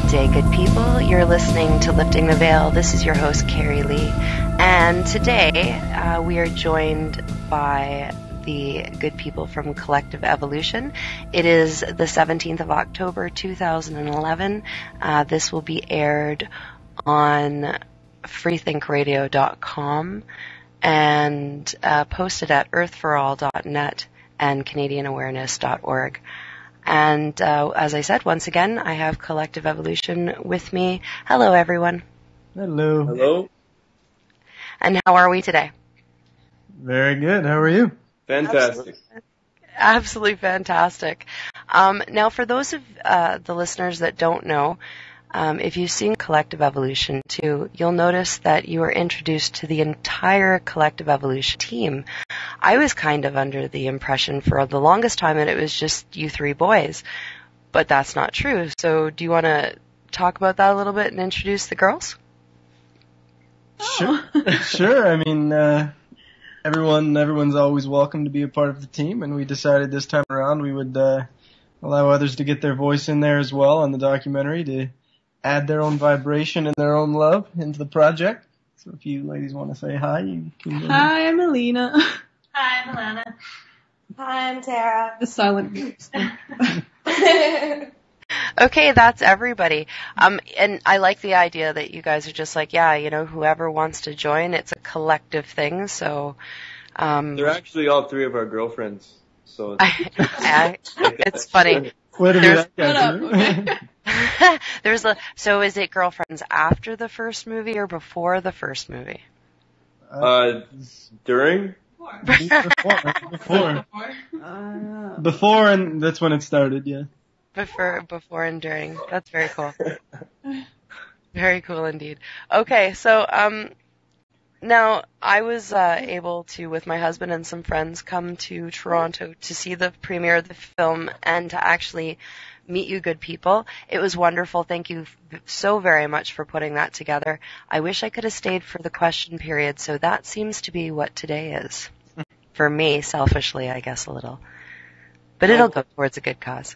Good day, good people. You're listening to Lifting the Veil. This is your host, Cari-lee. And today we are joined by the good people from Collective Evolution. It is the 17th of October, 2011. This will be aired on freethinkradio.com and posted at earthforall.net and canadianawareness.org. And as I said, once again, I have Collective Evolution with me. Hello, everyone. Hello. Hello. And how are we today? Very good. How are you? Fantastic. Absolutely fantastic. Now, for those of the listeners that don't know, if you've seen Collective Evolution 2, you'll notice that you were introduced to the entire Collective Evolution team. I was kind of under the impression for the longest time that it was just you three boys, but that's not true. So do you want to talk about that a little bit and introduce the girls? Sure. Sure. I mean, everyone's always welcome to be a part of the team, and we decided this time around we would allow others to get their voice in there as well on the documentary to add their own vibration and their own love into the project. So if you ladies want to say hi, you can go ahead. Hi, I'm Alina. Hi, I'm Alana. Hi, I'm Tara. The silent groups. Okay, that's everybody. And I like the idea that you guys are just like, yeah, you know, whoever wants to join, it's a collective thing. So They're actually all three of our girlfriends. So it's funny. Wait a minute. So is it girlfriends after the first movie or before the first movie? During? Before, and that's when it started, yeah. Before and during. That's very cool. Very cool indeed. Okay, so now I was able to, with my husband and some friends, come to Toronto to see the premiere of the film and to actually meet you good people. It was wonderful. Thank you so very much for putting that together. I wish I could have stayed for the question period, so that seems to be what today is. For me, selfishly, I guess a little. But it'll go towards a good cause.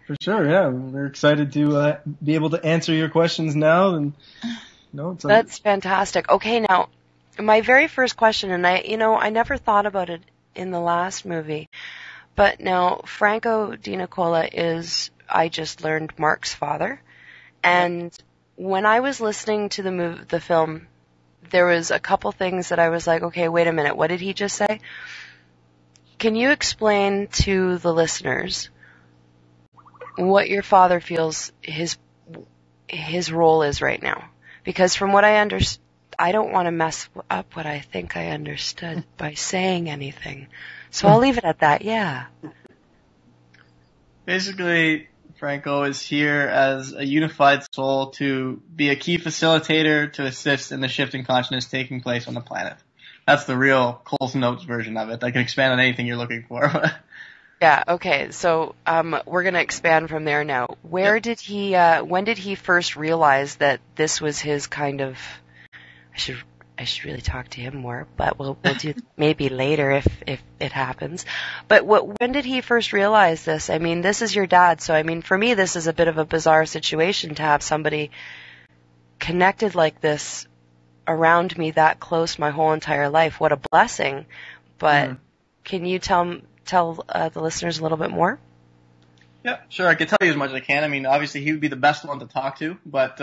For sure, yeah. We're excited to be able to answer your questions now. And That's fantastic. Okay, now, my very first question, and I never thought about it in the last movie, but now Franco Di Nicola is, I just learned, Mark's father. And when I was listening to the film, there was a couple things that I was like, okay, wait a minute, what did he just say? Can you explain to the listeners what your father feels his role is right now? Because from what I understand, I don't want to mess up what I think I understood by saying anything. So I'll leave it at that, yeah. Basically, Franco is here as a unified soul to be a key facilitator to assist in the shift in consciousness taking place on the planet. That's the real Coles Notes version of it. I can expand on anything you're looking for. Yeah, okay, so we're going to expand from there now. When did he first realize that this was his kind of, I should really talk to him more, but we'll do maybe later if it happens. But when did he first realize this? I mean, this is your dad, so I mean, for me, this is a bit of a bizarre situation to have somebody connected like this around me that close my whole entire life. What a blessing. But can you tell the listeners a little bit more? Yeah, sure. I can tell you as much as I can. I mean, obviously he would be the best one to talk to, but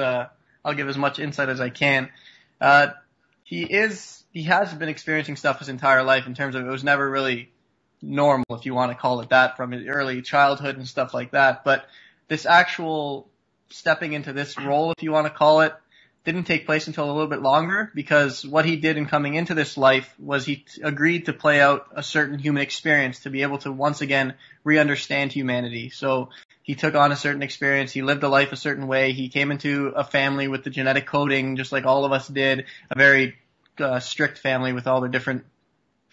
I'll give as much insight as I can. He has been experiencing stuff his entire life in terms of it was never really normal, if you want to call it that, from his early childhood and stuff like that. But this actual stepping into this role, if you want to call it, didn't take place until a little bit longer, because what he did in coming into this life was he agreed to play out a certain human experience to be able to once again re-understand humanity. So he took on a certain experience. He lived a life a certain way. He came into a family with the genetic coding, just like all of us did, a very strict family with all their different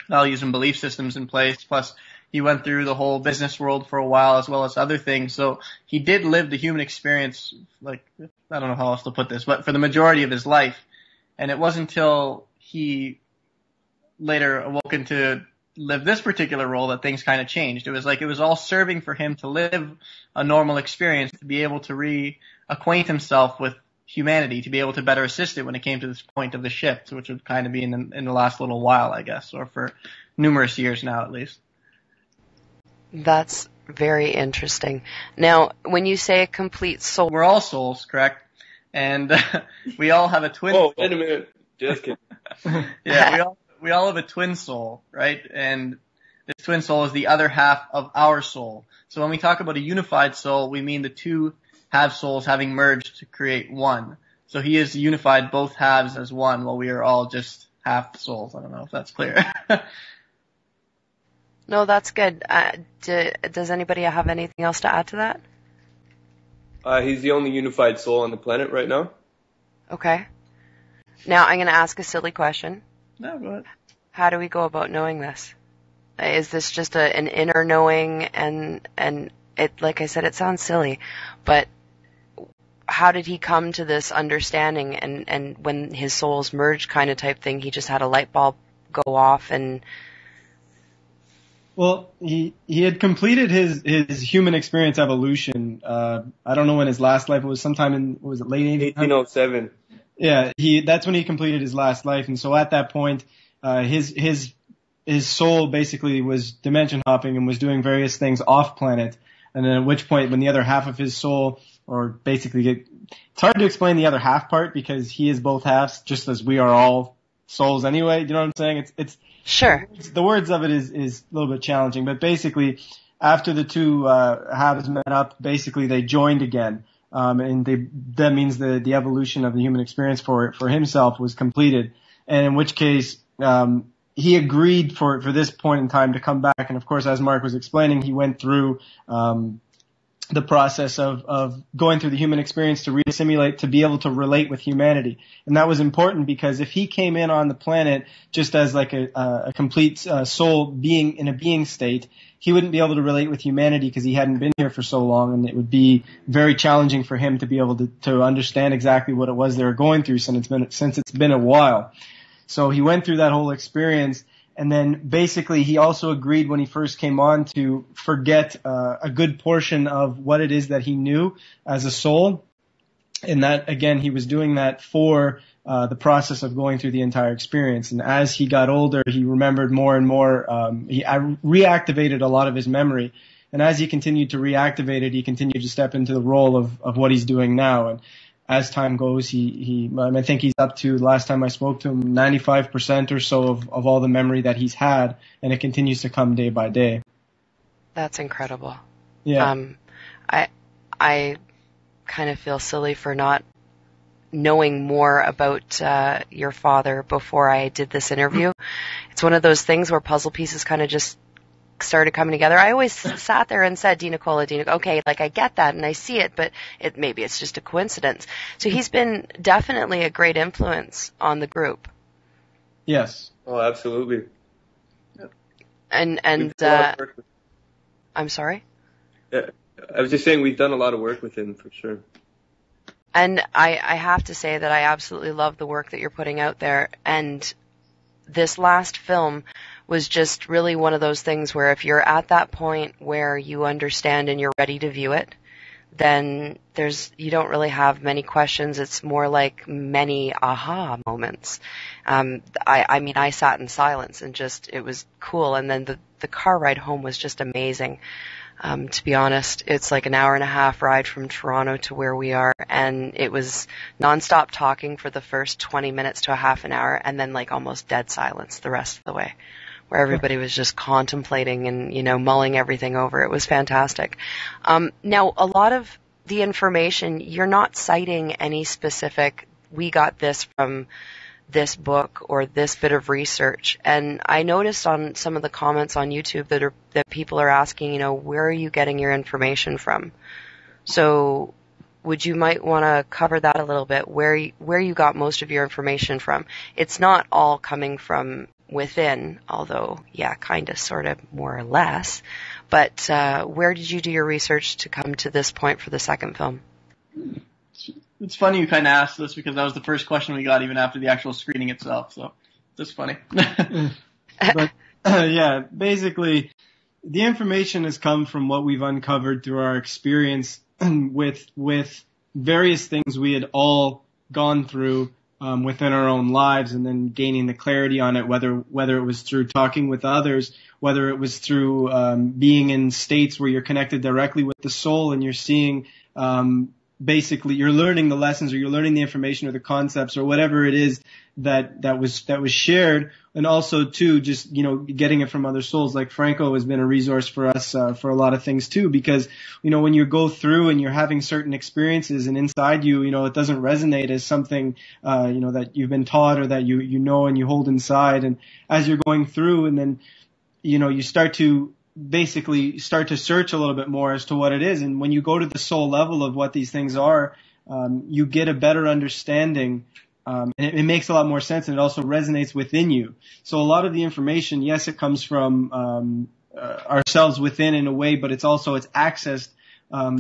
values and belief systems in place. Plus, he went through the whole business world for a while as well as other things. So he did live the human experience, like, I don't know how else to put this, but for the majority of his life. And it wasn't until he later awoke into lived this particular role that things kind of changed. It was all serving for him to live a normal experience, to be able to reacquaint himself with humanity, to be able to better assist it when it came to this point of the shift, which would kind of be in the last little while, I guess, or for numerous years now at least. That's very interesting. Now, when you say a complete soul, we're all souls, correct? And we all have a twin. Oh, wait a minute. Just kidding. Yeah, we all have a twin soul, right? And this twin soul is the other half of our soul. So when we talk about a unified soul, we mean the two half souls having merged to create one. So he has unified both halves as one, while we are all just half souls. I don't know if that's clear. No, that's good. Does anybody have anything else to add to that? He's the only unified soul on the planet right now. Okay. Now I'm going to ask a silly question. No, go ahead. How do we go about knowing this? Is this just an inner knowing, and it, like I said, it sounds silly, but how did he come to this understanding, and when his souls merged kind of type thing, he just had a light bulb go off and... Well, he had completed his human experience evolution. I don't know when his last life was. Sometime in, was it late 1807? Yeah, that's when he completed his last life, and so at that point, his soul basically was dimension hopping and was doing various things off planet. And then at which point, when the other half of his soul, or basically, it's hard to explain the other half part because he is both halves, just as we are all souls anyway. Do you know what I'm saying? It's Sure. The words of it is a little bit challenging, but basically, after the two halves met up, basically they joined again, and that means the evolution of the human experience for himself was completed, and in which case he agreed for this point in time to come back, and of course, as Mark was explaining, he went through the process of going through the human experience to re-assimilate, to be able to relate with humanity. And that was important because if he came in on the planet just as like a complete soul being in a being state, he wouldn't be able to relate with humanity because he hadn't been here for so long, and it would be very challenging for him to be able to understand exactly what it was they were going through since it's been a while. So he went through that whole experience. And then basically he also agreed when he first came on to forget a good portion of what it is that he knew as a soul. And that, again, he was doing that for the process of going through the entire experience. And as he got older, he remembered more and more. He reactivated a lot of his memory. And as he continued to reactivate it, he continued to step into the role of what he's doing now. And as time goes, I think he's up to, last time I spoke to him, 95% or so of all the memory that he's had, and it continues to come day by day. That's incredible. Yeah. I kind of feel silly for not knowing more about your father before I did this interview. It's one of those things where puzzle pieces kind of just started coming together. I always sat there and said, Dina-Cola, okay, like I get that and I see it, but maybe it's just a coincidence. So he's been definitely a great influence on the group. Yes. Oh, absolutely. And I'm sorry? Yeah, I was just saying we've done a lot of work with him for sure. And I have to say that I absolutely love the work that you're putting out there. And this last film was just really one of those things where if you're at that point where you understand and you're ready to view it, then you don't really have many questions. It's more like many aha moments. I sat in silence and it was cool. And then the car ride home was just amazing. To be honest, it's like an hour and a half ride from Toronto to where we are, and it was nonstop talking for the first 20 minutes to a half an hour, and then like almost dead silence the rest of the way, where everybody was just contemplating and, mulling everything over. It was fantastic. Now, a lot of the information, you're not citing any specific, we got this from this book or this bit of research. And I noticed on some of the comments on YouTube that people are asking, where are you getting your information from? So you might want to cover that a little bit, where you got most of your information from. It's not all coming from within, although, yeah, kind of, sort of, more or less. But where did you do your research to come to this point for the second film? It's funny you kind of asked this because that was the first question we got even after the actual screening itself. So that's funny. But Yeah, basically, the information has come from what we've uncovered through our experience with various things we had all gone through within our own lives, and then gaining the clarity on it, whether it was through talking with others, whether it was through being in states where you're connected directly with the soul and you're seeing basically you're learning the lessons, or you're learning the information or the concepts or whatever it is that was shared. And also too, just, getting it from other souls. Like Franco has been a resource for us, for a lot of things too, because, when you go through and you're having certain experiences and inside you, it doesn't resonate as something, that you've been taught or that you know and you hold inside. And as you're going through, and then, you start to search a little bit more as to what it is. And when you go to the soul level of what these things are, you get a better understanding. And it makes a lot more sense, and it also resonates within you. So a lot of the information, yes, it comes from ourselves within in a way, but it's accessed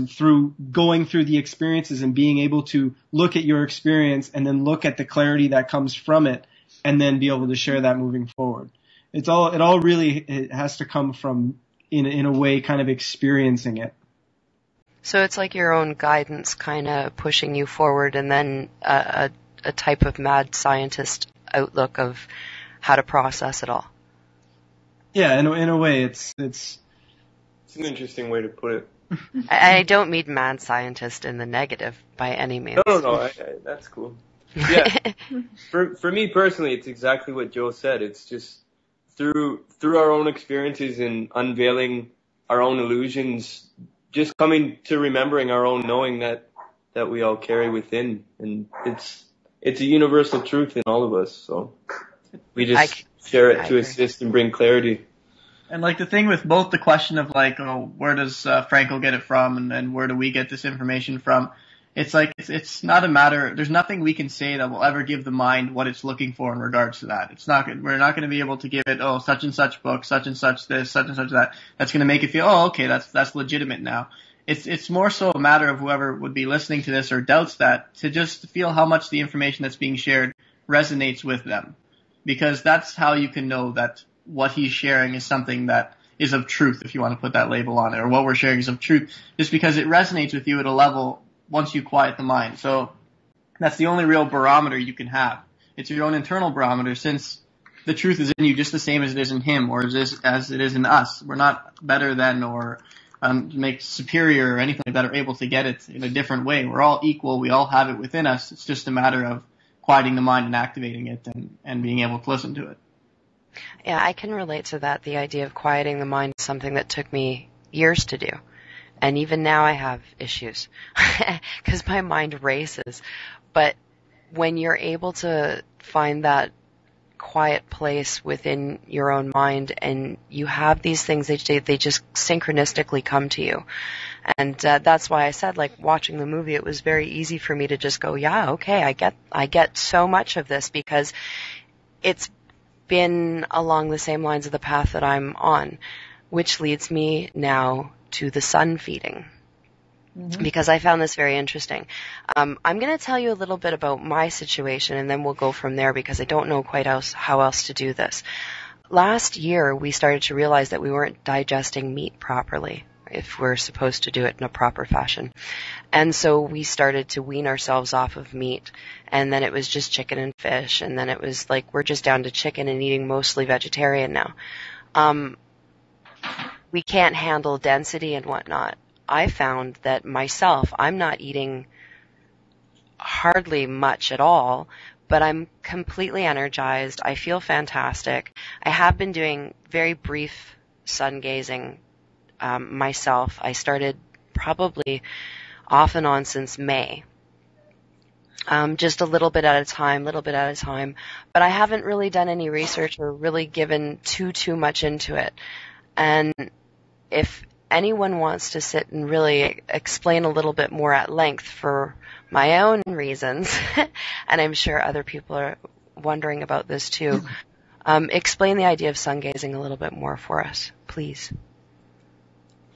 through going through the experiences and being able to look at your experience and then look at the clarity that comes from it, and then be able to share that moving forward. It has to come from, in a way, kind of experiencing it. So it's like your own guidance kind of pushing you forward, and then a type of mad scientist outlook of how to process it all. Yeah, in a way, it's an interesting way to put it. I don't mean mad scientist in the negative by any means. No, that's cool. Yeah, for me personally, it's exactly what Joe said. It's just through our own experiences and unveiling our own illusions, just coming to remembering our own knowing that we all carry within, and it's a universal truth in all of us. So we just share it to assist and bring clarity. And like the thing with both the question of like, where does Franco get it from, and where do we get this information from? It's like, it's not a matter, there's nothing we can say that will ever give the mind what it's looking for in regards to that. We're not going to be able to give it, such and such book, such and such this, such and such that. That's going to make it feel, okay, that's legitimate now. It's more so a matter of whoever would be listening to this or doubts that, to just feel how much the information that's being shared resonates with them. Because that's how you can know that what he's sharing is something that is of truth, if you want to put that label on it, or what we're sharing is of truth, just because it resonates with you at a level once you quiet the mind. So that's the only real barometer you can have. It's your own internal barometer, since the truth is in you just the same as it is in him, or as it is in us. We're not better than or make superior or anything like that, or able to get it in a different way. We're all equal. We all have it within us. It's just a matter of quieting the mind and activating it and being able to listen to it. Yeah, I can relate to that. The idea of quieting the mind is something that took me years to do. And even now I have issues because my mind races. But when you're able to find that quiet place within your own mind, and you have these things, they just synchronistically come to you. And that's why I said, like, watching the movie, it was very easy for me to just go, yeah, okay, I get so much of this, because it's been along the same lines of the path that I'm on, which leads me now to the sun feeding. Mm-hmm. Because I found this very interesting. I'm going to tell you a little bit about my situation, and then we'll go from there, because I don't know quite how else to do this. Last year, we started to realize that we weren't digesting meat properly, if we're supposed to do it in a proper fashion. And so we started to wean ourselves off of meat, and then it was just chicken and fish, and then it was like we're just down to chicken and eating mostly vegetarian now. We can't handle density and whatnot. I found that myself, I'm not eating hardly much at all, but I'm completely energized. I feel fantastic. I have been doing very brief sun gazing myself. I started probably off and on since May. Just a little bit at a time. But I haven't really done any research or really given too much into it. And if anyone wants to sit and really explain a little bit more at length for my own reasons, and I'm sure other people are wondering about this too, explain the idea of sun gazing a little bit more for us, please.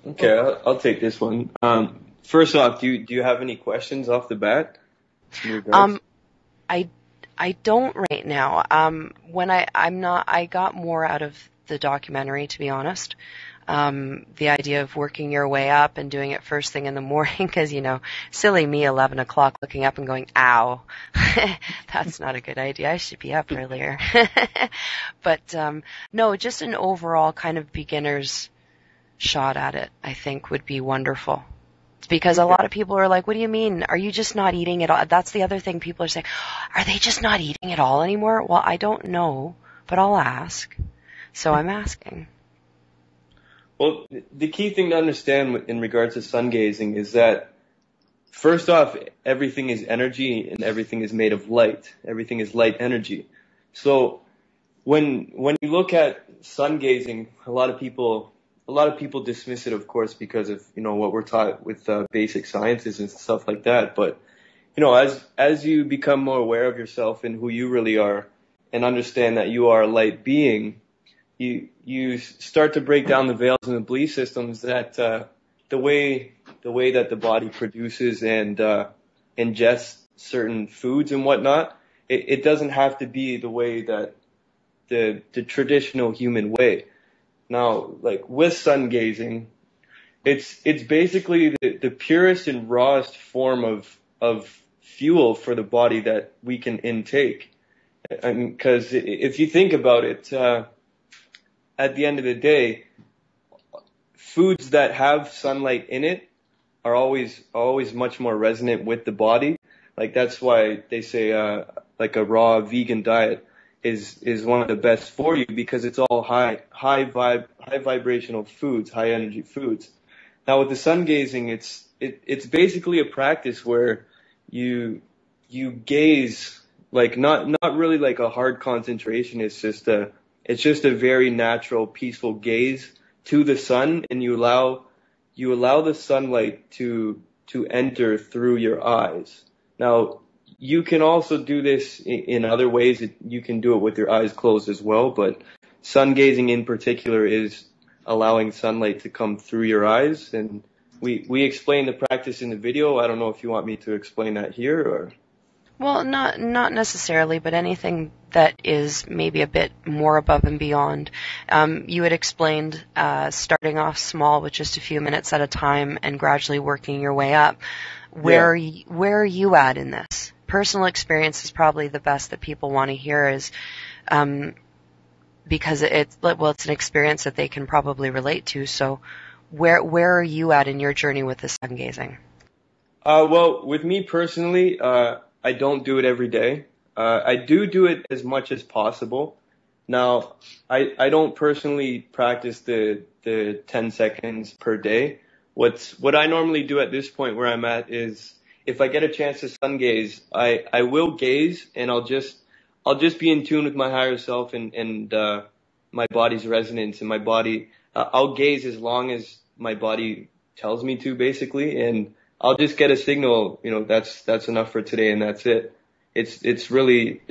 Okay, I'll take this one. First off, do you have any questions off the bat? I don't right now. When I got more out of the documentary, to be honest. The idea of working your way up and doing it first thing in the morning, because, silly me, 11 o'clock, looking up and going, ow, that's not a good idea. I should be up earlier. But, no, just an overall kind of beginner's shot at it, I think, would be wonderful. Because a lot of people are like, what do you mean? Are you just not eating it all? That's the other thing people are saying. Are they just not eating it all anymore? Well, I don't know, but I'll ask. So I'm asking. Well, the key thing to understand in regards to sun gazing is that, first off, everything is energy and everything is made of light. Everything is light energy. So when you look at sun gazing, a lot of people dismiss it, of course, because of, what we're taught with basic sciences and stuff like that. But, as you become more aware of yourself and who you really are and understand that you are a light being, you start to break down the veils and the belief systems that the way that the body produces and ingests certain foods and whatnot, it doesn't have to be the way that the traditional human way. Now, like with sun gazing, it's basically the purest and rawest form of fuel for the body that we can intake. I mean, because if you think about it, at the end of the day, foods that have sunlight in it are always much more resonant with the body. Like that's why they say like a raw vegan diet is one of the best for you, because it's all high vibrational foods, high energy foods. Now with the sun gazing, it's basically a practice where you gaze, like not really like a hard concentration. It's just a very natural, peaceful gaze to the sun, and you allow the sunlight to enter through your eyes. Now, you can also do this in other ways. You can do it with your eyes closed as well, but sun gazing in particular is allowing sunlight to come through your eyes. And we explain the practice in the video. I don't know if you want me to explain that here or... Well, not necessarily, but anything that is maybe a bit more above and beyond. You had explained starting off small with just a few minutes at a time and gradually working your way up. Where are you at in this? Personal experience is probably the best that people want to hear, is because it's an experience that they can probably relate to. So where are you at in your journey with the sun gazing? Well, with me personally, I don't do it every day. I do it as much as possible. Now, I don't personally practice the 10 seconds per day. What I normally do at this point where I'm at is, if I get a chance to sun gaze, I will gaze, and I'll just be in tune with my higher self and my body's resonance and my body. I'll gaze as long as my body tells me to, basically, and I'll just get a signal, that's enough for today, and that's it. It's really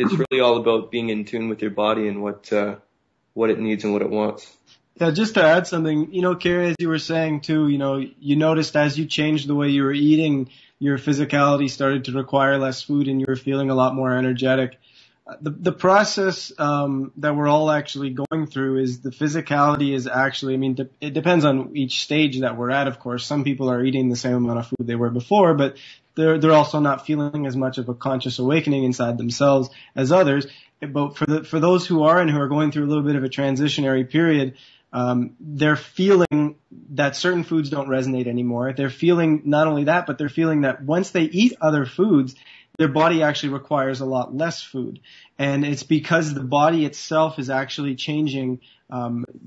all about being in tune with your body and what it needs and what it wants. Yeah, just to add something, Cari, as you were saying too, you noticed as you changed the way you were eating, your physicality started to require less food and you were feeling a lot more energetic. The process that we're all actually going through is the physicality is actually, it depends on each stage that we're at, of course. Some people are eating the same amount of food they were before, but they're also not feeling as much of a conscious awakening inside themselves as others. But for those who are and who are going through a little bit of a transitionary period, they're feeling that certain foods don't resonate anymore. They're feeling not only that, but they're feeling that once they eat other foods, their body actually requires a lot less food. And it's because the body itself is actually changing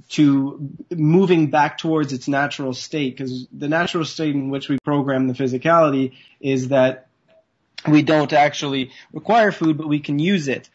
to moving back towards its natural state. Because the natural state in which we program the physicality is that we don't actually require food, but we can use it.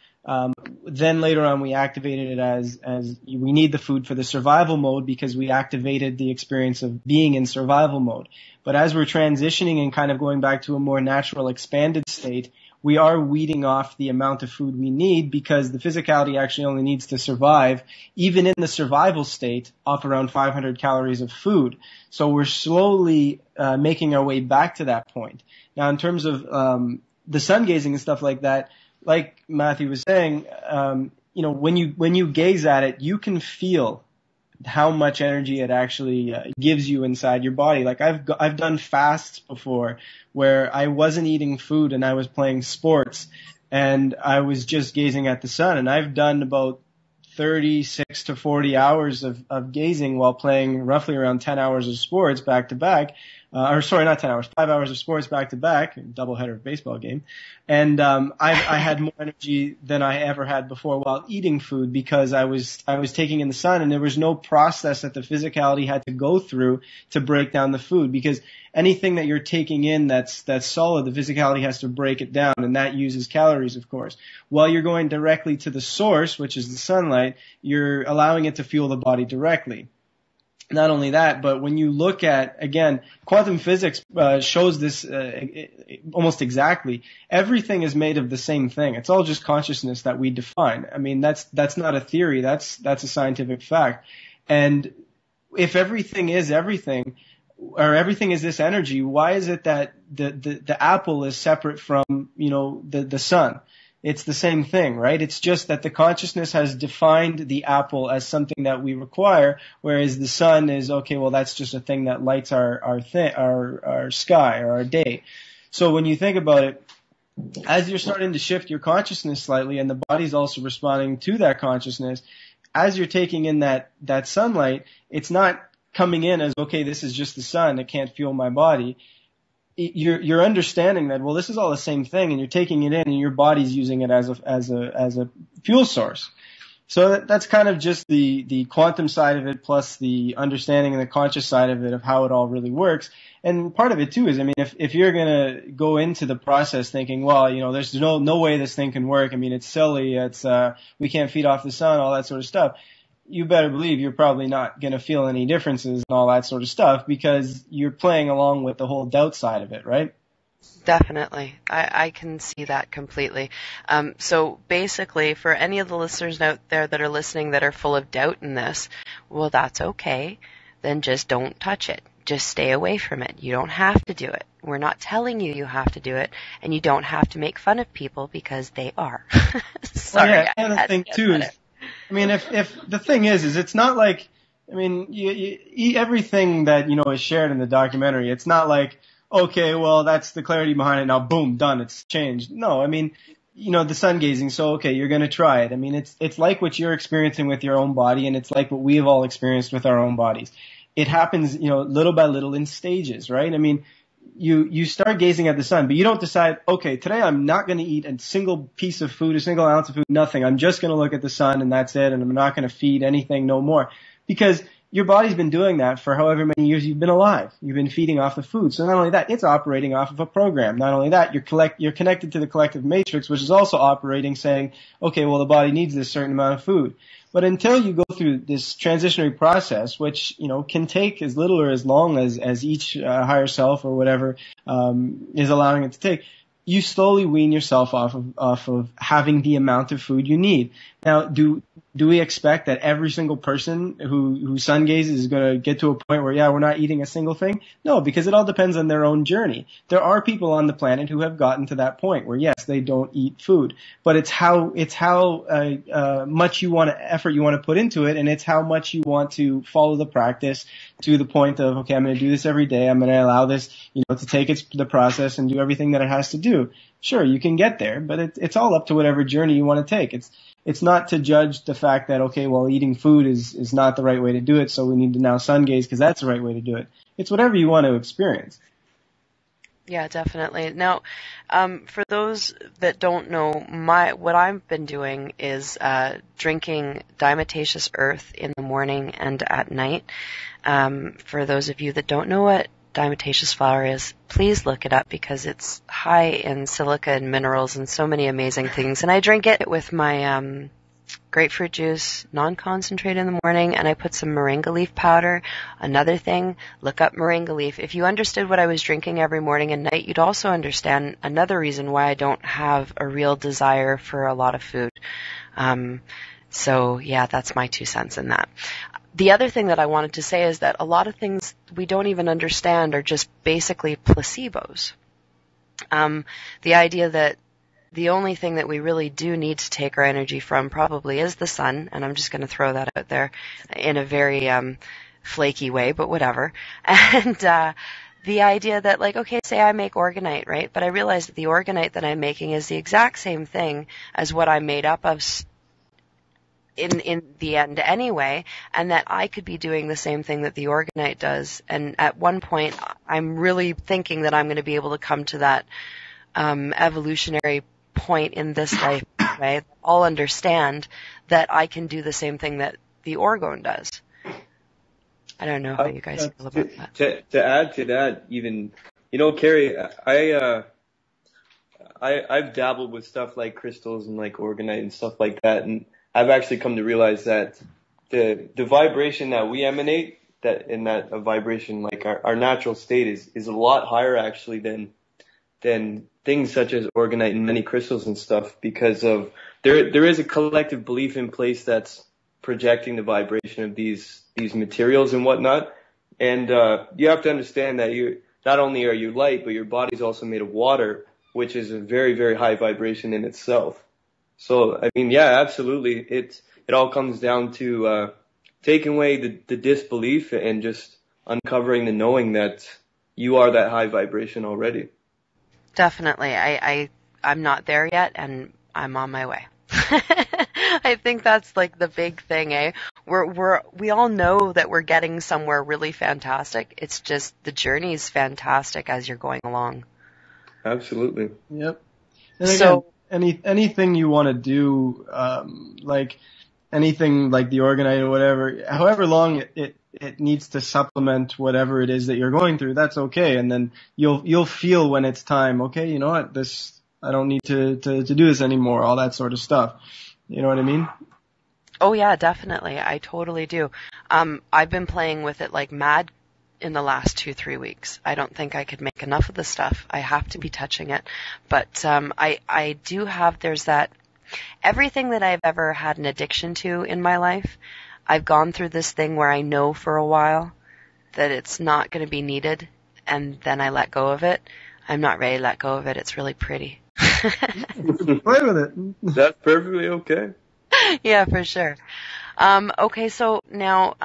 Then later on we activated it as we need the food for the survival mode, because we activated the experience of being in survival mode. But as we're transitioning and kind of going back to a more natural expanded state, we are weeding off the amount of food we need, because the physicality actually only needs to survive, even in the survival state, off around 500 calories of food. So we're slowly making our way back to that point. Now, in terms of the sun gazing and stuff like that, like Matthew was saying, when you gaze at it, you can feel how much energy it actually gives you inside your body. Like I've done fasts before where I wasn't eating food and I was playing sports and I was just gazing at the sun, and I've done about 36 to 40 hours of gazing while playing roughly around 10 hours of sports back to back. Or sorry, not 10 hours, 5 hours of sports back to back, doubleheader baseball game. And, I had more energy than I ever had before while eating food because I was taking in the sun, and there was no process that the physicality had to go through to break down the food, because anything that you're taking in that's solid, the physicality has to break it down, and that uses calories, of course. While you're going directly to the source, which is the sunlight, you're allowing it to fuel the body directly. Not only that, but when you look at, again, quantum physics shows this almost exactly. Everything is made of the same thing. It's all just consciousness that we define. I mean, that's not a theory. That's a scientific fact. And if everything is everything, or everything is this energy, why is it that the apple is separate from, the sun? It's the same thing, right? It's just that the consciousness has defined the apple as something that we require, whereas the sun is, okay, well, that's just a thing that lights our sky or our day. So when you think about it, as you're starting to shift your consciousness slightly, and the body's also responding to that consciousness, as you're taking in that sunlight, it's not coming in as, okay, this is just the sun, it can't fuel my body. You're understanding that, well, this is all the same thing, and you're taking it in, and your body's using it as a fuel source. So that's kind of just the quantum side of it, plus the understanding and the conscious side of it of how it all really works. And part of it too is, I mean, if you're gonna go into the process thinking, well, there's no way this thing can work. I mean, it's silly. It's we can't feed off the sun, all that sort of stuff. You better believe you're probably not going to feel any differences and all that sort of stuff, because you're playing along with the whole doubt side of it, right? Definitely. I can see that completely. So basically, for any of the listeners out there that are listening that are full of doubt in this, well, that's okay. Then just don't touch it. Just stay away from it. You don't have to do it. We're not telling you have to do it, and you don't have to make fun of people because they are. Sorry. Well, yeah, and the thing too is, I mean, if the thing is it's not like, I mean, you eat everything that, is shared in the documentary. It's not like, okay, well, that's the clarity behind it. Now, boom, done. It's changed. No, I mean, the sun gazing. So, okay, you're going to try it. I mean, it's like what you're experiencing with your own body, and it's like what we've all experienced with our own bodies. It happens, little by little in stages, right? I mean, you start gazing at the sun, but you don't decide, okay, today I'm not going to eat a single piece of food, a single ounce of food, nothing. I'm just going to look at the sun and that's it, and I'm not going to feed anything no more. Because your body's been doing that for however many years you've been alive. You've been feeding off the food. So not only that, it's operating off of a program. Not only that, you're connected to the collective matrix, which is also operating, saying, okay, well, the body needs this certain amount of food. But until you go through this transitionary process, which, can take as little or as long as each higher self or whatever is allowing it to take, you slowly wean yourself off of having the amount of food you need. Now, do we expect that every single person who sun gazes is going to get to a point where, yeah, we're not eating a single thing? No, because it all depends on their own journey. There are people on the planet who have gotten to that point where, yes, they don't eat food, but it's how much effort you want to put into it, and it's how much you want to follow the practice to the point of, okay, I'm going to do this every day. I'm going to allow this, to take the process and do everything that it has to do. Sure, you can get there, but it's all up to whatever journey you want to take. It's not to judge the fact that, okay, well, eating food is not the right way to do it, so we need to now sun gaze because that's the right way to do it. It's whatever you want to experience. Yeah, definitely. Now, for those that don't know, what I've been doing is drinking diatomaceous earth in the morning and at night. For those of you that don't know what diatomaceous flower is, please look it up because it's high in silica and minerals and so many amazing things. And I drink it with my grapefruit juice, non-concentrate in the morning, and I put some moringa leaf powder. Another thing, look up moringa leaf. If you understood what I was drinking every morning and night, you'd also understand another reason why I don't have a real desire for a lot of food. So yeah, that's my 2 cents in that. The other thing that I wanted to say is that a lot of things we don't even understand are just basically placebos. The idea that the only thing that we really do need to take our energy from probably is the sun, and I'm just going to throw that out there in a very flaky way, but whatever. And the idea that, like, okay, say I make orgonite, right? But I realize that the orgonite that I'm making is the exact same thing as what I'm made up of in the end anyway, and that I could be doing the same thing that the orgonite does. And at one point, I'm really thinking that I'm going to be able to come to that evolutionary point in this life, right? I'll understand that I can do the same thing that the orgone does. I don't know how you guys feel about that. To add to that, even, Cari, I've dabbled with stuff like crystals and like orgonite and stuff like that, and I've actually come to realize that the vibration that we emanate, that a vibration, like our natural state is a lot higher actually than things such as orgonite and many crystals and stuff, because of there is a collective belief in place that's projecting the vibration of these materials and whatnot. And you have to understand that you not only are you light, but your body's also made of water, which is a very, very high vibration in itself. So, I mean, yeah, absolutely. It all comes down to taking away the disbelief and just uncovering the knowing that you are that high vibration already. Definitely. I'm not there yet, and I'm on my way. I think that's like the big thing, eh? We all know that we're getting somewhere really fantastic. It's just the journey's fantastic as you're going along. Absolutely. Yep. And again, anything you want to do, like anything like the orgonite or whatever, however long it needs to supplement whatever it is that you're going through, that's okay. And then you'll feel when it's time, okay, you know what, I don't need to do this anymore, all that sort of stuff. You know what I mean? Oh yeah, definitely. I totally do. I've been playing with it like mad in the last 2-3 weeks. I don't think I could make enough of the stuff. I have to be touching it. But I do have, there's that, everything that I've ever had an addiction to in my life, I've gone through this thing where I know for a while that it's not going to be needed, and then I let go of it. I'm not ready to let go of it. It's really pretty. Play with it. That's perfectly okay. Yeah, for sure. Okay, so now,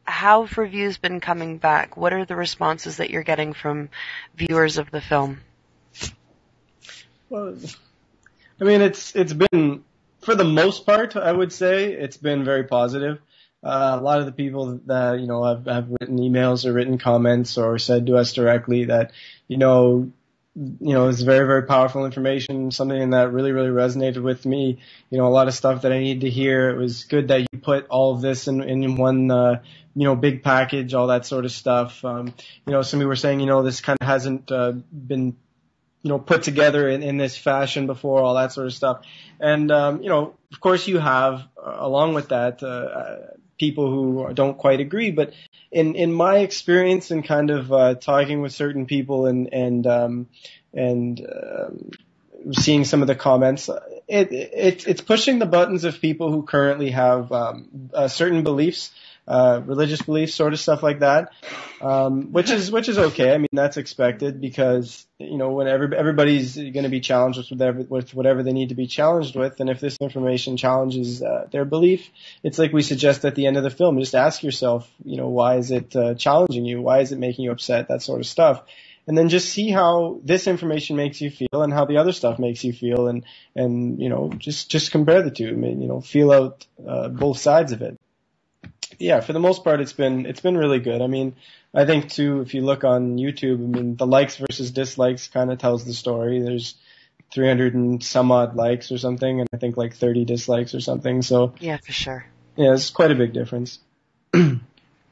how have reviews been coming back? What are the responses that you're getting from viewers of the film? Well, I mean, it's been, for the most part, I would say, it's been very positive. A lot of the people that, have written emails or written comments or said to us directly that, it's very, very powerful information, something that really, really resonated with me. A lot of stuff that I needed to hear. It was good that you put all of this in one, big package, all that sort of stuff. Some people were saying, this kind of hasn't been, put together in this fashion before, all that sort of stuff. And, of course you have, along with that, people who don't quite agree, but in my experience and kind of talking with certain people and seeing some of the comments, it's pushing the buttons of people who currently have certain beliefs, religious beliefs, sort of stuff like that, which is okay. I mean, that's expected because when everybody's going to be challenged with whatever they need to be challenged with, and if this information challenges their belief, it's like we suggest at the end of the film. Just ask yourself, why is it challenging you? Why is it making you upset? That sort of stuff. And then just see how this information makes you feel and how the other stuff makes you feel, and just compare the two. I mean, feel out both sides of it. Yeah, for the most part, it's been really good. I mean, I think too, if you look on YouTube, I mean, the likes versus dislikes kind of tells the story. There's 300 and some odd likes or something, and I think like 30 dislikes or something. So yeah, for sure. Yeah, it's quite a big difference.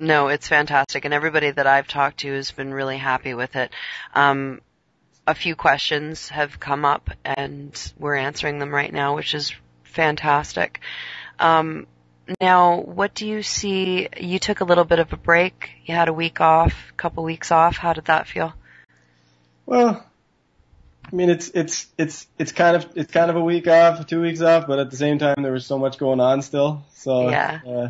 No, it's fantastic, and everybody that I've talked to has been really happy with it. A few questions have come up, and we're answering them right now, which is fantastic. Now, what do you see? You took a little bit of a break. You had a couple weeks off. How did that feel? Well, I mean, it's kind of a week off, 2 weeks off, but at the same time, there was so much going on still. So yeah.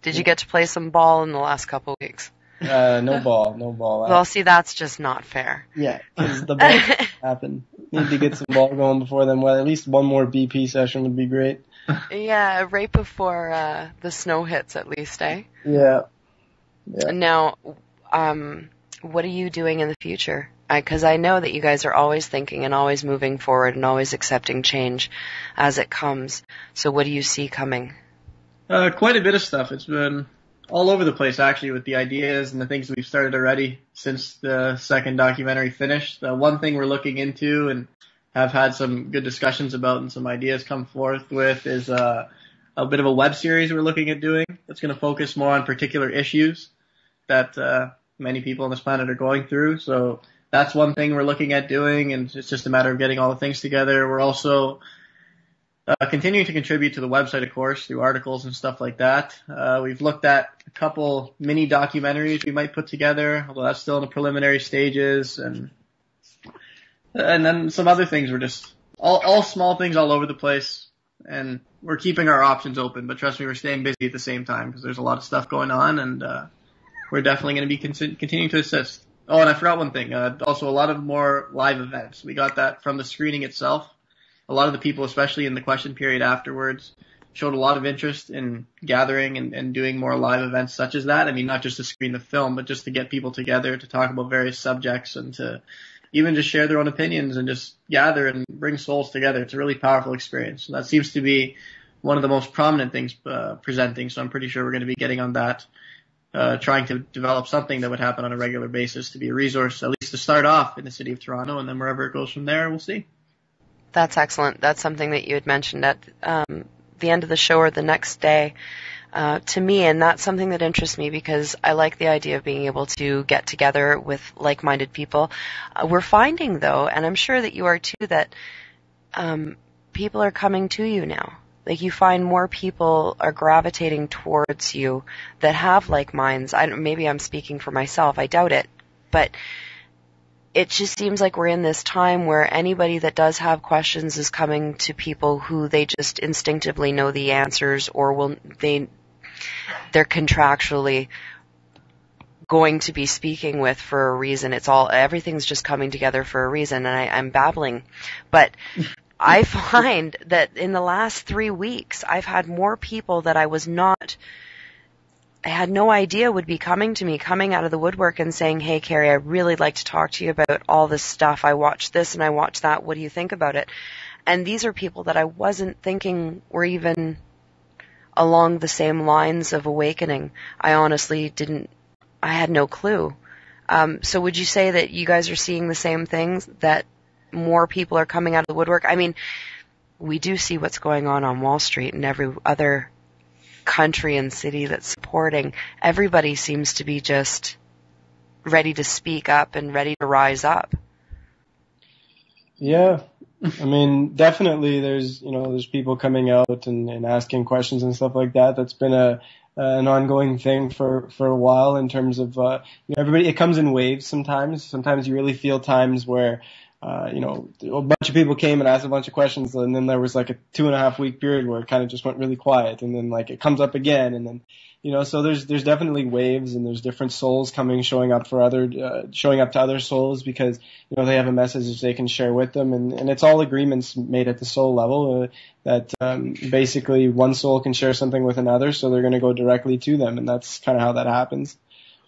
Did you get to play some ball in the last couple weeks? No ball. Well, see, that's just not fair. Yeah, because the ball happened. need to get some ball going before then. Well, at least one more BP session would be great. Yeah, right before the snow hits, at least, eh? Yeah. Yeah. Now, what are you doing in the future? Because I know that you guys are always thinking and always moving forward and always accepting change as it comes. So what do you see coming? Quite a bit of stuff. It's been all over the place, actually, with the ideas and the things we've started already since the second documentary finished. One thing we're looking into and have had some good discussions about and some ideas come forth with is a bit of a web series we're looking at doing that's going to focus more on particular issues that many people on this planet are going through. So that's one thing we're looking at doing, and it's just a matter of getting all the things together. We're also continuing to contribute to the website, of course, through articles and stuff like that. We've looked at a couple mini documentaries we might put together, although that's still in the preliminary stages, and then some other things. We're just all small things all over the place, and we're keeping our options open. But trust me, we're staying busy at the same time because there's a lot of stuff going on, and we're definitely going to be continuing to assist. Oh, and I forgot one thing. Also, a lot of more live events. We got that from the screening itself. A lot of the people, especially in the question period afterwards, showed a lot of interest in gathering and doing more live events such as that. I mean, not just to screen the film, but just to get people together to talk about various subjects and to even just share their own opinions and just gather and bring souls together. It's a really powerful experience. And that seems to be one of the most prominent things presenting, so I'm pretty sure we're going to be getting on that, trying to develop something that would happen on a regular basis to be a resource, at least to start off in the city of Toronto, and then wherever it goes from there, we'll see. That's excellent. That's something that you had mentioned at the end of the show or the next day to me, and that's something that interests me because I like the idea of being able to get together with like-minded people. We're finding, though, and I'm sure that you are too, that people are coming to you now. Like, you find more people are gravitating towards you that have like minds. Maybe I'm speaking for myself. I doubt it. But it just seems like we're in this time where anybody that does have questions is coming to people who they just instinctively know the answers, or they're contractually going to be speaking with for a reason. Everything's just coming together for a reason, and I'm babbling. But I find that in the last 3 weeks, I've had more people that I had no idea would be coming to me, coming out of the woodwork and saying, "Hey, Cari, I'd really like to talk to you about all this stuff. I watched this and I watched that. What do you think about it?" And these are people that I wasn't thinking were even along the same lines of awakening. I honestly I had no clue. So would you say that you guys are seeing the same things, that more people are coming out of the woodwork? I mean, we do see what's going on Wall Street and every other country and city that's supporting. Everybody seems to be just ready to speak up and ready to rise up. Yeah. I mean, definitely there's people coming out and asking questions and stuff like that. That's been an ongoing thing for a while in terms of, everybody, it comes in waves sometimes. Sometimes you really feel times where, a bunch of people came and asked a bunch of questions, and then there was like a 2.5 week period where it kind of just went really quiet, and then like it comes up again, and then, so there's definitely waves, and there's different souls showing up to other souls because, they have a message they can share with them, and it's all agreements made at the soul level, that, basically one soul can share something with another, so they're going to go directly to them, and that's kind of how that happens.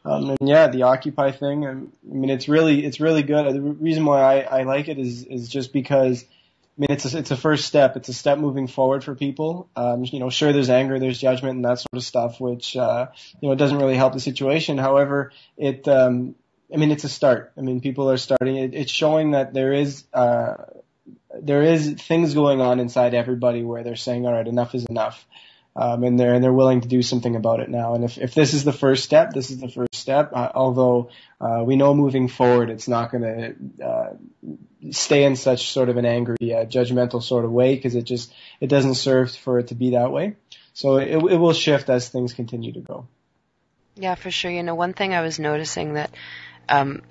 And yeah, the Occupy thing, I mean, it's really good. The reason why I like it is just because, I mean, it's a first step. It's a step moving forward for people. Sure, there's anger, there's judgment and that sort of stuff, which, doesn't really help the situation. However, it's a start. I mean, people are starting. It's showing that there is things going on inside everybody where they're saying, all right, enough is enough. And they're willing to do something about it now. And if this is the first step, this is the first step. Although we know moving forward, it's not going to stay in such sort of an angry, judgmental sort of way, because it doesn't serve for it to be that way. So it will shift as things continue to go. Yeah, for sure. One thing I was noticing that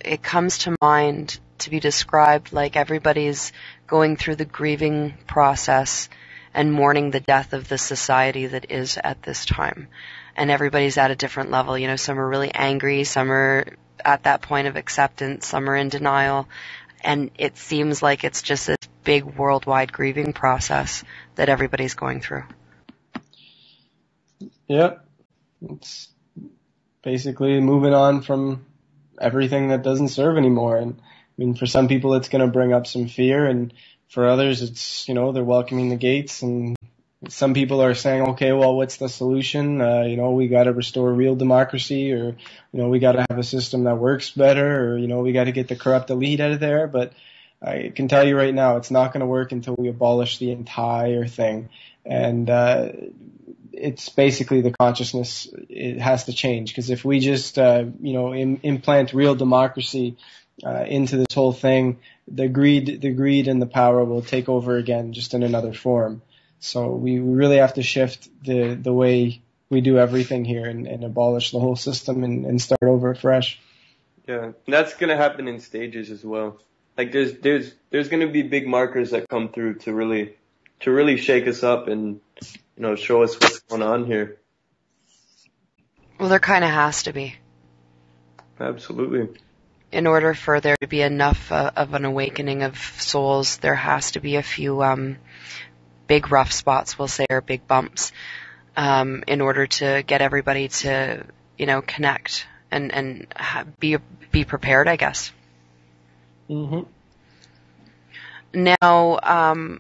it comes to mind to be described like everybody's going through the grieving process and mourning the death of the society that is at this time. And everybody's at a different level. Some are really angry, some are at that point of acceptance, some are in denial. And it seems like it's just this big worldwide grieving process that everybody's going through. Yep. It's basically moving on from everything that doesn't serve anymore. And I mean, for some people, it's going to bring up some fear, and for others, it's, they're welcoming the gates. And some people are saying, okay, well, what's the solution? We got to restore real democracy, or, we got to have a system that works better, or, we got to get the corrupt elite out of there. But I can tell you right now, it's not going to work until we abolish the entire thing. And, it's basically the consciousness. It has to change, because if we just, implant real democracy, into this whole thing, the greed and the power will take over again, just in another form. So we really have to shift the way we do everything here, and abolish the whole system and start over afresh. Yeah, and that's gonna happen in stages as well. Like there's gonna be big markers that come through to really shake us up and show us what's going on here. Well, there kind of has to be. Absolutely. In order for there to be enough of an awakening of souls, there has to be a few big rough spots, we'll say, or big bumps, in order to get everybody to, connect and be prepared, I guess. Mm-hmm. Now,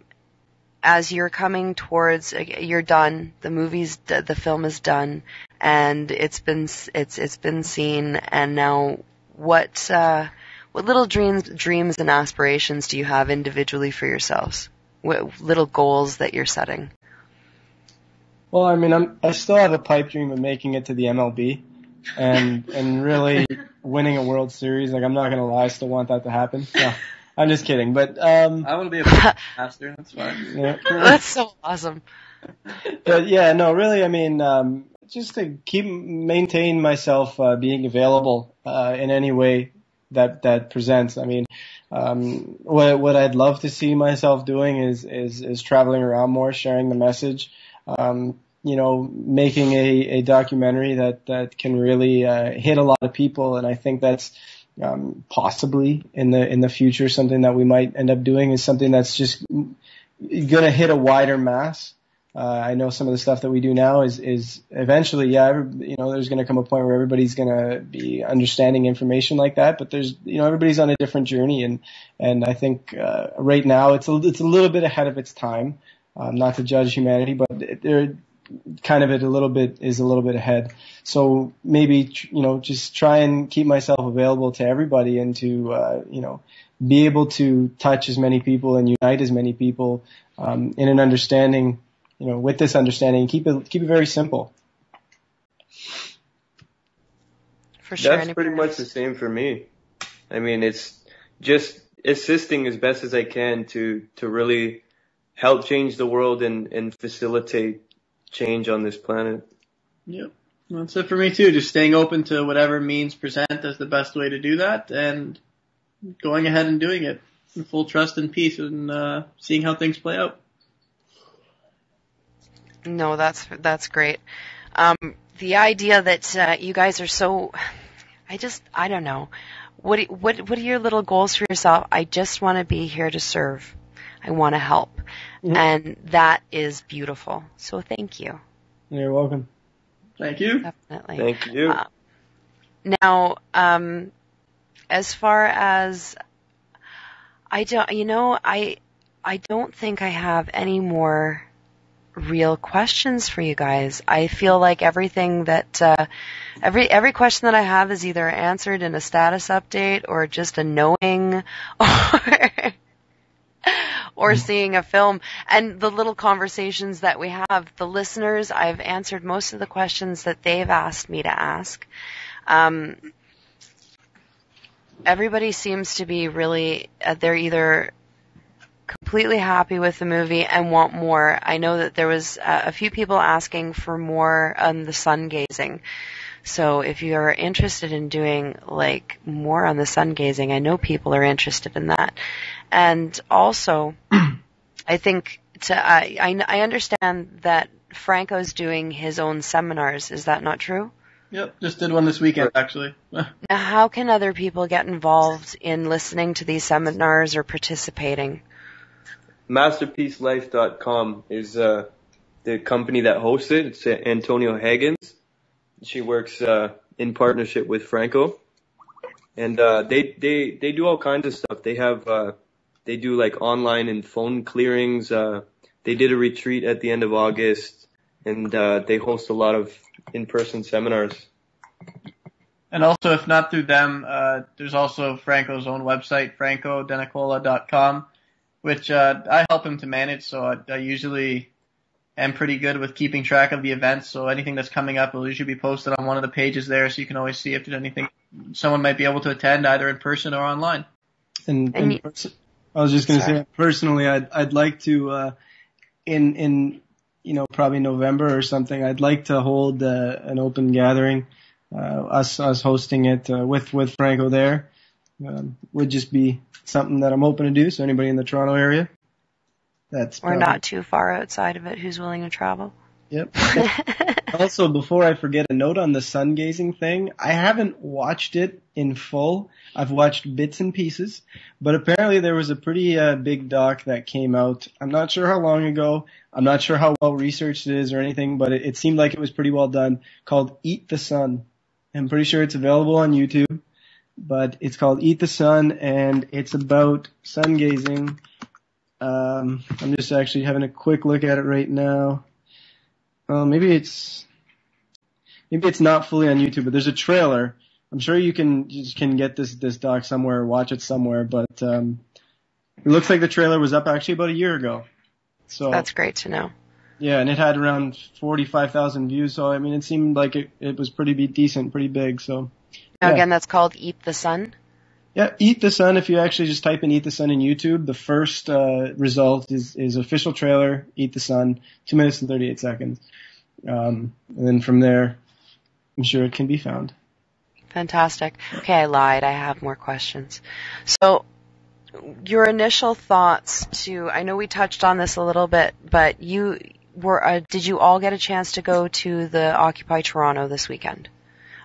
as you're coming towards, you're done. The film is done, and it's been seen. And now, what little dreams and aspirations do you have individually for yourselves? What little goals that you're setting? Well, I mean, I still have a pipe dream of making it to the MLB, and really winning a World Series. Like, I'm not gonna lie, I still want that to happen. No, I'm just kidding. But I want to be a master. That's fine. Yeah. That's so awesome. But yeah, no, really, I mean, just to maintain myself being available in any way that presents. I mean, what I'd love to see myself doing is traveling around more, sharing the message. Making a documentary that can really hit a lot of people, and I think that's possibly in the future something that we might end up doing, is something that's just gonna hit a wider mass. I know some of the stuff that we do now is eventually, there's gonna come a point where everybody's gonna be understanding information like that, but there's, everybody's on a different journey, and I think right now it's a little bit ahead of its time. Not to judge humanity, but they're kind of a little bit ahead. So maybe, just try and keep myself available to everybody, and to, be able to touch as many people and unite as many people, in an understanding, with this understanding, keep it very simple. For sure. That's pretty much the same for me. I mean, it's just assisting as best as I can to really help change the world and facilitate change on this planet. Yep. That's it for me too. Just staying open to whatever means present as the best way to do that, and going ahead and doing it in full trust and peace, and seeing how things play out. No, that's great. The idea that you guys are so, I don't know. What are your little goals for yourself? I just want to be here to serve. I want to help. Mm-hmm. And that is beautiful. So thank you. You're welcome. Thank you. Definitely. Thank you. Now, as far as I don't think I have any more real questions for you guys. I feel like everything that every question that I have is either answered in a status update, or just a knowing, or seeing a film. And the little conversations that we have, the listeners, I've answered most of the questions that they've asked me to ask. Everybody seems to be really, they're either completely happy with the movie and want more. I know that there was a few people asking for more on the sun gazing. So if you are interested in doing more on the sun gazing, I know people are interested in that. And also, I think I understand that Franco's doing his own seminars. Is that not true? Yep, just did one this weekend, actually. Now, how can other people get involved in listening to these seminars or participating? MasterpieceLife.com is the company that hosts it. It's Antonio Hagens. She works in partnership with Franco, and they do all kinds of stuff. They do like online and phone clearings. They did a retreat at the end of August, and they host a lot of in-person seminars. And also, if not through them, there's also Franco's own website, francodenicola.com, which I help him to manage, so I usually am pretty good with keeping track of the events, so anything that's coming up will usually be posted on one of the pages there, so you can always see if there's anything someone might be able to attend, either in person or online. And I was just going to say, personally, I'd like to, in probably November or something, I'd like to hold an open gathering, us hosting it with Franco there. Would just be something that I'm hoping to do. So anybody in the Toronto area, we're not too far outside of it, who's willing to travel. Yep. Also, before I forget, a note on the sun gazing thing. I haven't watched it in full. I've watched bits and pieces, but apparently there was a pretty big doc that came out. I'm not sure how long ago. I'm not sure how well researched it is or anything, but it seemed like it was pretty well done, called Eat the Sun. I'm pretty sure it's available on YouTube, but it's called Eat the Sun, and it's about sun gazing. I'm just actually having a quick look at it right now. Maybe it's not fully on YouTube, but there's a trailer. I'm sure you can get this doc somewhere, watch it somewhere, but it looks like the trailer was up actually about a year ago. So that's great to know. Yeah, and it had around 45,000 views, so I mean it seemed like it was pretty decent, pretty big. So now again, that's called Eat the Sun. Yeah, Eat the Sun. If you actually just type in Eat the Sun in YouTube, the first result is official trailer, Eat the Sun, 2 minutes and 38 seconds. And then from there, I'm sure it can be found. Fantastic. Okay, I lied. I have more questions. So, your initial thoughts I know we touched on this a little bit, but did you all get a chance to go to the Occupy Toronto this weekend?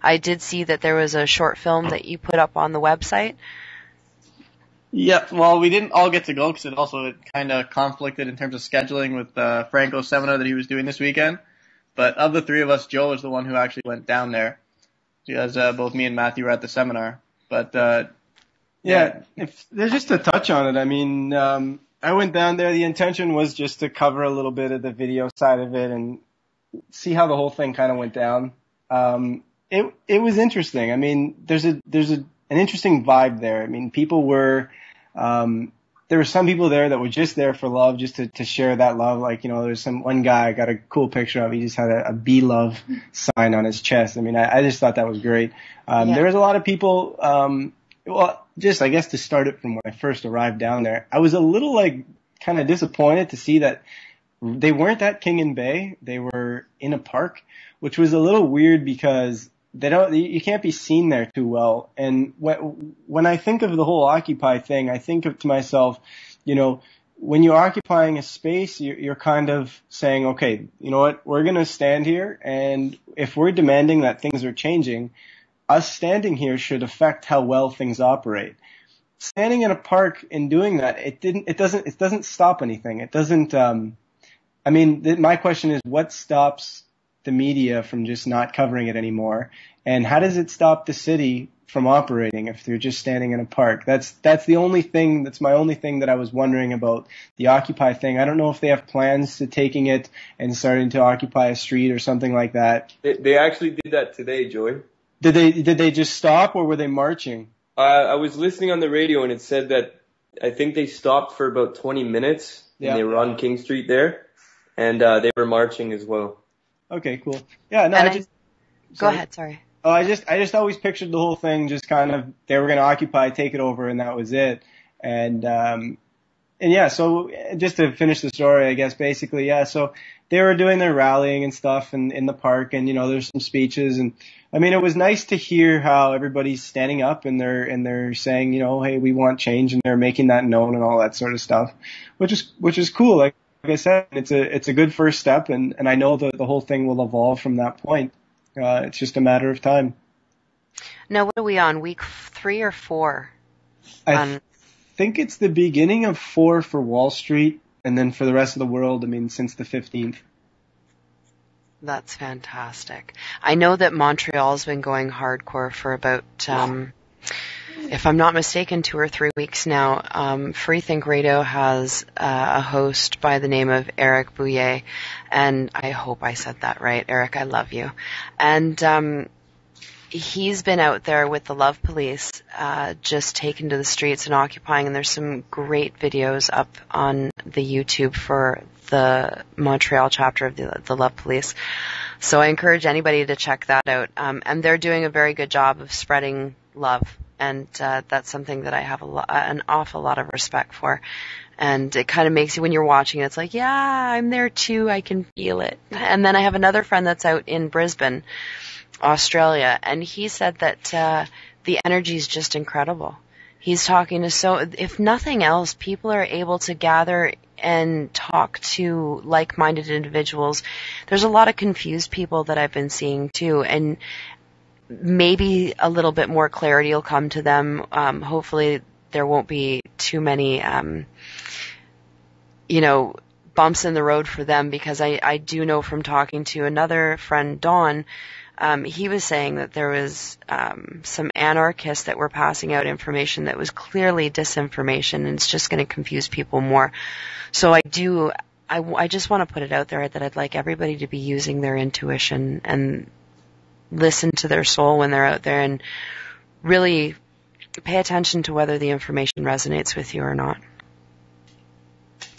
I did see that there was a short film that you put up on the website. Yeah, well, we didn't all get to go because it kind of conflicted in terms of scheduling with Franco's seminar that he was doing this weekend. But of the three of us, Joe is the one who actually went down there, because both me and Matthew were at the seminar. But if there's just to touch on it, I mean, I went down there. The intention was just to cover a little bit of the video side of it and see how the whole thing kind of went down. It was interesting. I mean, there's an interesting vibe there. I mean, people were, there were some people there that were just there for love, just to share that love. Like, there's one guy I got a cool picture of. He just had a Be Love sign on his chest. I mean, I just thought that was great. There was a lot of people, just, I guess to start it from when I first arrived down there, I was a little kind of disappointed to see that they weren't at King and Bay. They were in a park, which was a little weird because you can't be seen there too well. And when I think of the whole Occupy thing, I think to myself, when you're occupying a space, you're kind of saying, okay, you know what, we're going to stand here. And if we're demanding that things are changing, us standing here should affect how well things operate. Standing in a park and doing that, it doesn't stop anything. It doesn't, my question is, what stops the media from just not covering it anymore? And how does it stop the city from operating if they're just standing in a park? That's my only thing that I was wondering about the Occupy thing. I don't know if they have plans to taking it and starting to occupy a street or something like that. They actually did that today, Joey. Did they just stop, or were they marching? I was listening on the radio and it said that I think they stopped for about 20 minutes and they were on King Street there, and they were marching as well. Okay, cool. Yeah, no, go ahead, sorry. Oh, I just always pictured the whole thing just kind of, they were going to occupy, take it over, and that was it. And yeah, so just to finish the story, I guess basically, yeah, so they were doing their rallying and stuff in the park, and there's some speeches, and I mean, it was nice to hear how everybody's standing up and they're saying, hey, we want change, and they're making that known and all that sort of stuff, which is cool. Like I said, it's a good first step, and I know the whole thing will evolve from that point. it's just a matter of time. Now, what are we on? Week 3 or 4? I think it's the beginning of 4 for Wall Street, and then for the rest of the world, I mean, since the 15th. That's fantastic. I know that Montreal's been going hardcore for about, if I'm not mistaken, 2 or 3 weeks now. Free Think Radio has a host by the name of Eric Bouillet, and I hope I said that right. Eric, I love you. And he's been out there with the Love Police, just taken to the streets and occupying, and there's some great videos up on the YouTube for the Montreal chapter of the Love Police. So I encourage anybody to check that out. And they're doing a very good job of spreading love, and that's something that I have an awful lot of respect for. And it kind of makes you, when you're watching it, it's like, yeah, I'm there too, I can feel it. And then I have another friend that's out in Brisbane, Australia, and he said that the energy is just incredible. He's talking to, if nothing else, people are able to gather and talk to like-minded individuals. There's a lot of confused people that I've been seeing too, and maybe a little bit more clarity will come to them. Hopefully there won't be too many, bumps in the road for them, because I do know from talking to another friend, Dawn, he was saying that there was some anarchists that were passing out information that was clearly disinformation, and it's just going to confuse people more. So I just want to put it out there that I'd like everybody to be using their intuition and listen to their soul when they're out there, and really pay attention to whether the information resonates with you or not.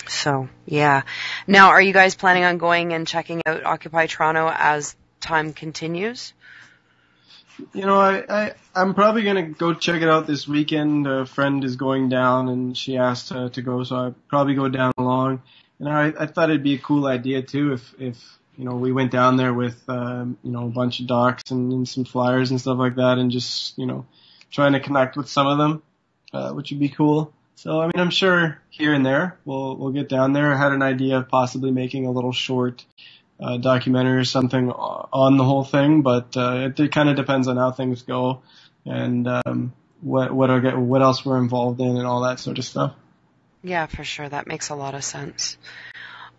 So, yeah. Now, are you guys planning on going and checking out Occupy Toronto as time continues? I'm probably going to go check it out this weekend. A friend is going down, and she asked to go, so I'll probably go down along. And I thought it'd be a cool idea, too, if we went down there with, a bunch of docs and some flyers and stuff like that, and just, trying to connect with some of them, which would be cool. So, I mean, I'm sure here and there we'll get down there. I had an idea of possibly making a little short documentary or something on the whole thing, but it kind of depends on how things go and what else we're involved in and all that sort of stuff. Yeah, for sure. That makes a lot of sense.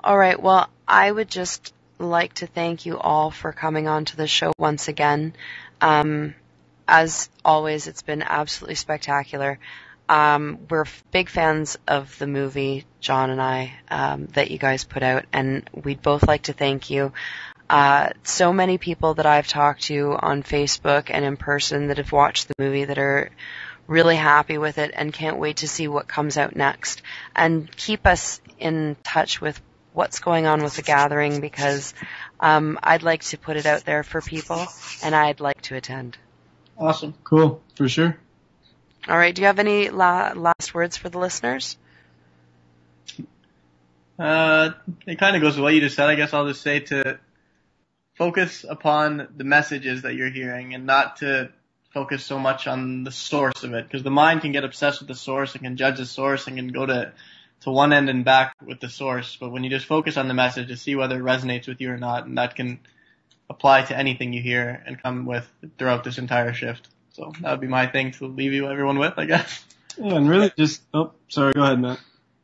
All right. Well, I would just like to thank you all for coming on to the show once again. As always, it's been absolutely spectacular. We're big fans of the movie, John and I, that you guys put out, and we'd both like to thank you. So many people that I've talked to on Facebook and in person that have watched the movie that are really happy with it and can't wait to see what comes out next. And keep us in touch with what's going on with the gathering, because I'd like to put it out there for people, and I'd like to attend. Awesome. Cool. For sure. All right. Do you have any last words for the listeners? It kind of goes with what you just said. I guess I'll just say to focus upon the messages that you're hearing and not to focus so much on the source of it, because the mind can get obsessed with the source and can judge the source and can go to one end and back with the source. But when you just focus on the message to see whether it resonates with you or not, and that can apply to anything you hear and come with throughout this entire shift. So that would be my thing to leave everyone with, I guess. Yeah, and really just, sorry, go ahead, Matt.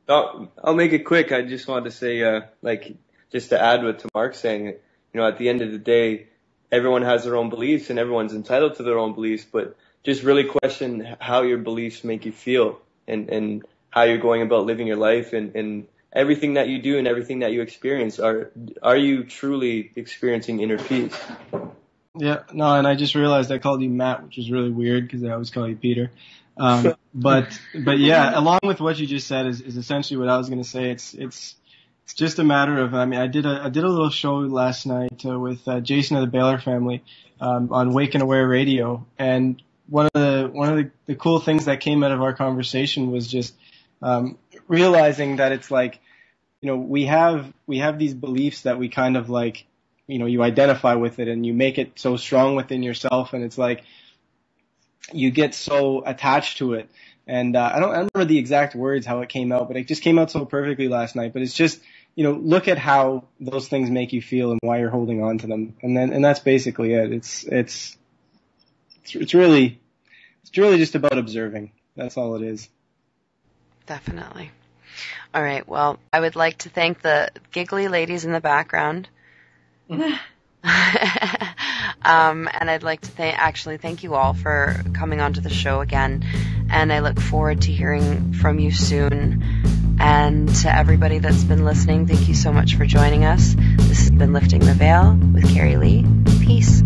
I'll make it quick. I just wanted to say, just to add what to Mark's saying, at the end of the day, everyone has their own beliefs and everyone's entitled to their own beliefs, but just really question how your beliefs make you feel and how you're going about living your life and everything that you do and everything that you experience. Are you truly experiencing inner peace? Yeah, no, and I just realized I called you Matt, which is really weird because I always call you Peter. But yeah, along with what you just said is essentially what I was going to say. It's just a matter of, I did a little show last night with Jason of the Baylor family on Wake and Aware Radio, and one of the cool things that came out of our conversation was just realizing that it's like, we have these beliefs that we kind of like, you identify with it and you make it so strong within yourself, and it's like you get so attached to it. And I don't remember the exact words how it came out, but it just came out so perfectly last night. But it's just look at how those things make you feel and why you're holding on to them. And that's basically it. It's really just about observing. That's all it is. Definitely. All right. Well, I would like to thank the giggly ladies in the background. And I'd like to thank you all for coming onto the show again. And I look forward to hearing from you soon. And to everybody that's been listening, thank you so much for joining us. This has been Lifting the Veil with Cari-lee. Peace.